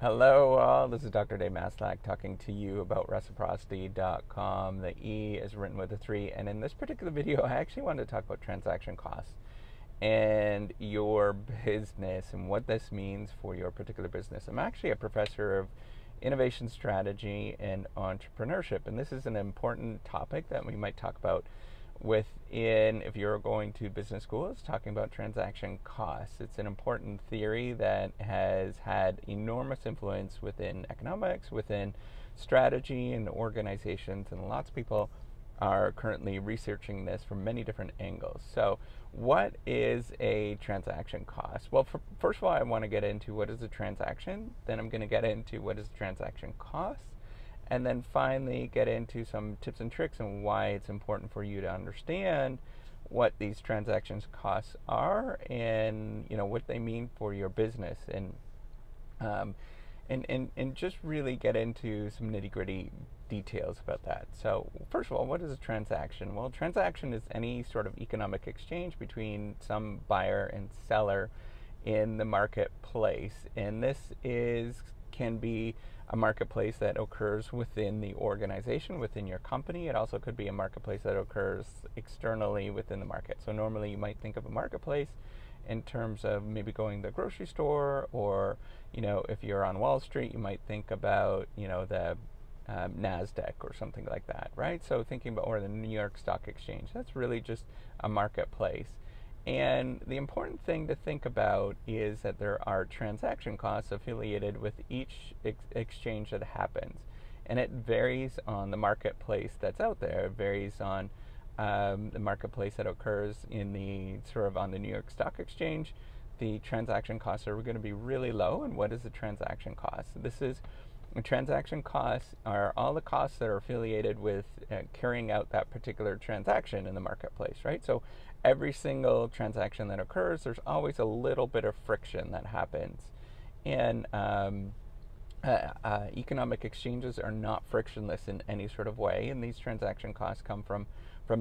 Hello all, this is Dr. Dave Maslach talking to you about reciprocity.com. The E is written with a 3, and in this particular video I actually wanted to talk about transaction costs and your business and what this means for your particular business. I'm actually a professor of innovation strategy and entrepreneurship, and this is an important topic that we might talk about within, if you're going to business school, it's talking about transaction costs. It's an important theory that has had enormous influence within economics, within strategy and organizations, and lots of people are currently researching this from many different angles. So what is a transaction cost? Well, first of all, I want to get into what is a transaction. Then I'm going to get into what is a transaction cost. And then finally get into some tips and tricks on why it's important for you to understand what these transactions costs are and what they mean for your business, and just really get into some nitty-gritty details about that. So first of all, what is a transaction? Well, transaction is any sort of economic exchange between some buyer and seller in the marketplace, and this can be a marketplace that occurs within the organization, within your company. It also could be a marketplace that occurs externally within the market. So normally you might think of a marketplace in terms of maybe going to the grocery store, or if you're on Wall Street, you might think about the Nasdaq or something like that, right? So thinking about, or the New York Stock Exchange, that's really just a marketplace. And the important thing to think about is that there are transaction costs affiliated with each exchange that happens. And it varies on the marketplace that's out there. It varies on the marketplace that occurs in on the New York Stock Exchange. The transaction costs are going to be really low. And what is the transaction cost? Transaction costs are all the costs that are affiliated with carrying out that particular transaction in the marketplace, right? So every single transaction that occurs, there's always a little bit of friction that happens. And economic exchanges are not frictionless in any sort of way, and these transaction costs come from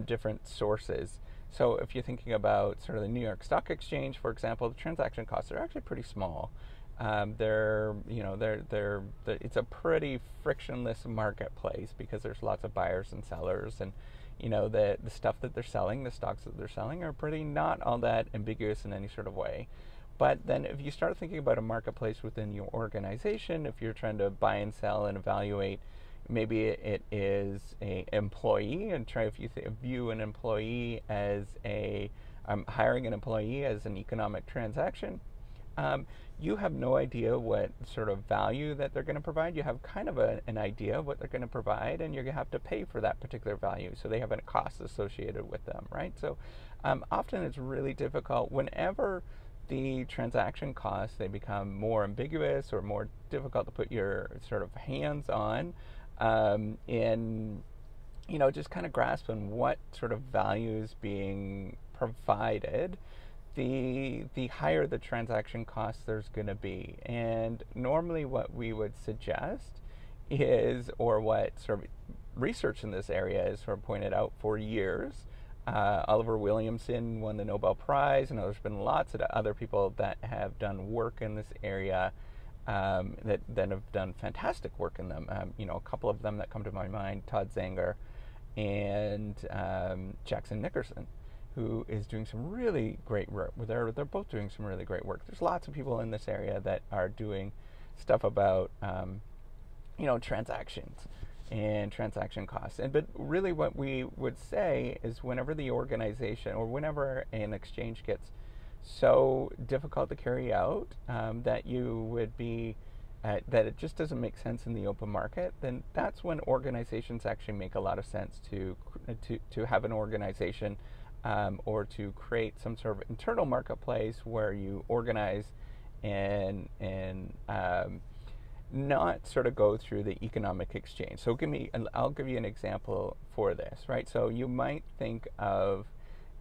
different sources. So if you're thinking about sort of the New York Stock Exchange, for example, the transaction costs are actually pretty small. It's a pretty frictionless marketplace because there's lots of buyers and sellers, and the stuff that they're selling, the stocks that they're selling, are pretty not all that ambiguous in any sort of way. But then if you start thinking about a marketplace within your organization, if you're trying to buy and sell and evaluate, maybe it is a employee, and if you view an employee as hiring an employee as an economic transaction, you have no idea what sort of value that they're going to provide. You have kind of an idea of what they're going to provide, and you're going to have to pay for that particular value. So they have a cost associated with them, right? So often it's really difficult whenever the transaction costs, they become more ambiguous or more difficult to put your sort of hands on, in just kind of grasp on what sort of value is being provided. The higher the transaction cost there's going to be. And normally what we would suggest is, or what sort of research in this area has sort of pointed out for years, Oliver Williamson won the Nobel Prize, and there's been lots of other people that have done work in this area, that have done fantastic work in them. A couple of them that come to my mind, Todd Zanger and Jackson Nickerson, who is doing some really great work. They're both doing some really great work. There's lots of people in this area that are doing stuff about transactions and transaction costs. But really what we would say is, whenever the organization or whenever an exchange gets so difficult to carry out, that you would be that it just doesn't make sense in the open market, then that's when organizations actually make a lot of sense to have an organization, or to create some sort of internal marketplace where you organize and not sort of go through the economic exchange. So I'll give you an example for this, right? So you might think of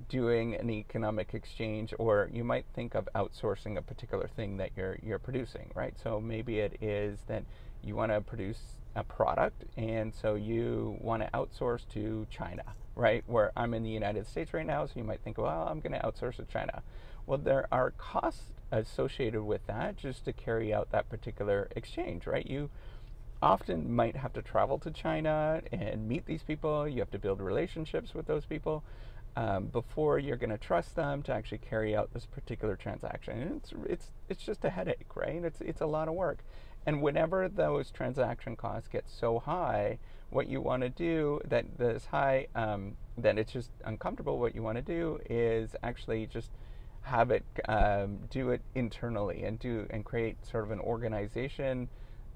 doing an economic exchange, or you might think of outsourcing a particular thing that you're producing, right? So maybe it is that you want to produce a product, and so you want to outsource to China, right? Where I'm in the United States right now, so you might think, well, I'm going to outsource to China. Well, there are costs associated with that just to carry out that particular exchange, right? You often might have to travel to China and meet these people. You have to build relationships with those people before you're going to trust them to actually carry out this particular transaction. And it's just a headache, right? It's a lot of work. And whenever those transaction costs get so high, what you want to do that it's just uncomfortable. What you want to do is actually just have it do it internally and create sort of an organization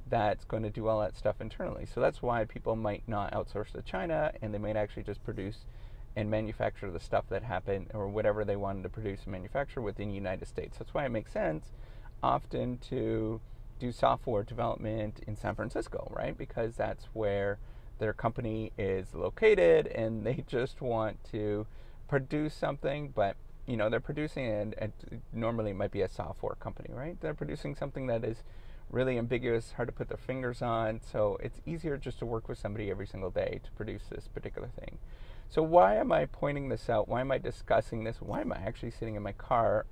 that's going to do all that stuff internally. So that's why people might not outsource to China, and they might actually just produce and manufacture the stuff that happened or whatever they wanted to produce and manufacture within the United States. That's why it makes sense often to do software development in San Francisco, right? Because that's where their company is located, and they just want to produce something, but they're producing and normally it might be a software company, right? They're producing something that is really ambiguous, hard to put their fingers on, so it's easier just to work with somebody every single day to produce this particular thing. So why am I pointing this out? Why am I discussing this? Why am I actually sitting in my car?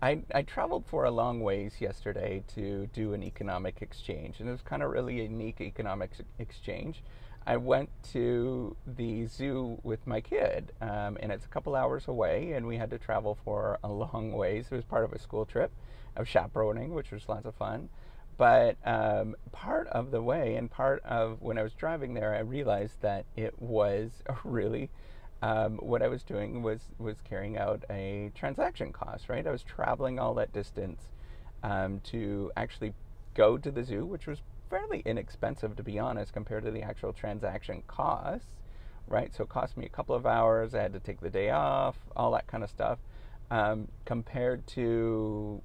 I traveled for a long ways yesterday to do an economic exchange, and it was kind of really a unique economic exchange. I went to the zoo with my kid, and it's a couple hours away, and we had to travel for a long ways. It was part of a school trip of chaperoning, which was lots of fun. But part of the way and part of when I was driving there, I realized that it was really what I was doing was carrying out a transaction cost, right? I was traveling all that distance to actually go to the zoo, which was fairly inexpensive, to be honest, compared to the actual transaction costs, right? So it cost me a couple of hours. I had to take the day off, all that kind of stuff, compared to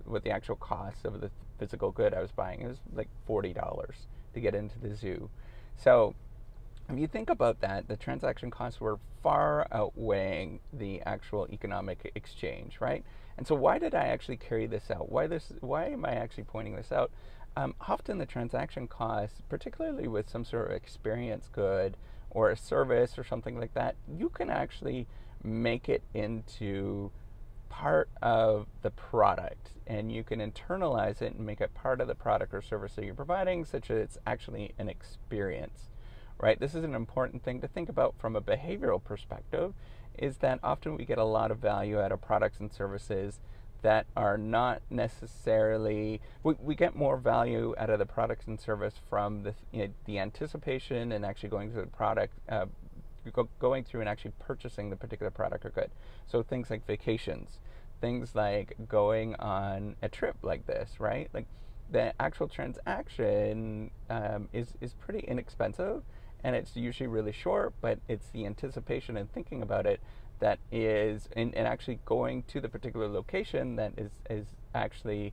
what the actual cost of the physical good I was buying. It was like $40 to get into the zoo. So if you think about that, the transaction costs were far outweighing the actual economic exchange, right? And so why did I actually carry this out? Why am I actually pointing this out? Often the transaction costs, particularly with some sort of experience good or a service or something like that, you can actually make it into part of the product, and you can internalize it and make it part of the product or service that you're providing, such that it's actually an experience, right? This is an important thing to think about from a behavioral perspective, is that often we get a lot of value out of products and services that are not necessarily, we get more value out of the products and service from the anticipation and actually going through the product, going through and actually purchasing the particular product or good. So things like vacations, things like going on a trip like this, right? Like the actual transaction is pretty inexpensive, and it's usually really short, but it's the anticipation and thinking about it that is, and actually going to the particular location that is actually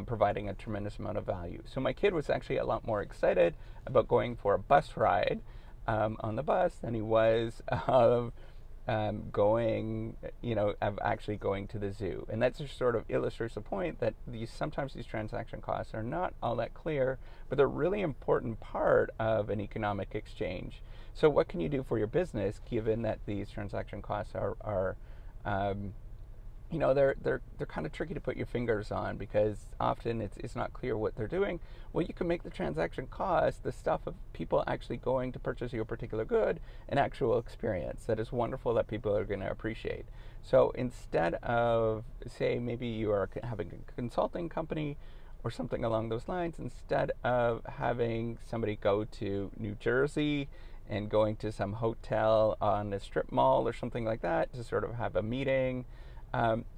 providing a tremendous amount of value. So my kid was actually a lot more excited about going for a bus ride on the bus than he was of actually going to the zoo. And that just sort of illustrates the point that sometimes these transaction costs are not all that clear, but they're a really important part of an economic exchange. So what can you do for your business given that these transaction costs are they're kind of tricky to put your fingers on, because often it's not clear what they're doing. Well, you can make the transaction cost, the stuff of people actually going to purchase your particular good, an actual experience that is wonderful that people are going to appreciate. So instead of, say, maybe you are having a consulting company or something along those lines, instead of having somebody go to New Jersey and going to some hotel on a strip mall or something like that to sort of have a meeting,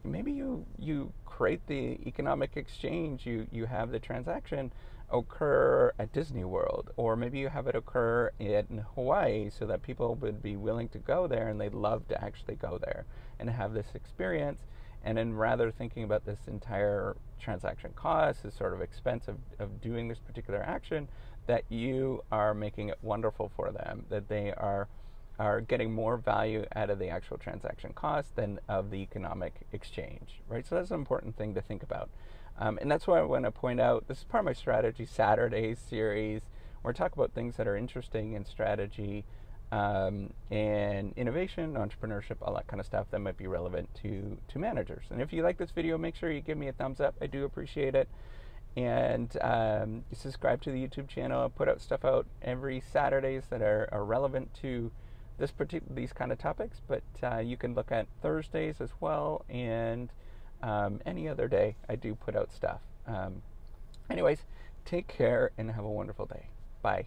maybe you create the economic exchange, you have the transaction occur at Disney World, or maybe you have it occur in Hawaii so that people would be willing to go there and they'd love to actually go there and have this experience. And then rather thinking about this entire transaction cost, this sort of expense of doing this particular action, that you are making it wonderful for them, that they are getting more value out of the actual transaction cost than of the economic exchange, right? So that's an important thing to think about. And that's why I want to point out, this is part of my Strategy Saturdays series, where I talk about things that are interesting in strategy, and innovation, entrepreneurship, all that kind of stuff that might be relevant to managers. And if you like this video, make sure you give me a thumbs up. I do appreciate it. And subscribe to the YouTube channel. I put out stuff out every Saturdays that are relevant to these kind of topics, but you can look at Thursdays as well, and any other day I do put out stuff. Anyways, take care and have a wonderful day. Bye.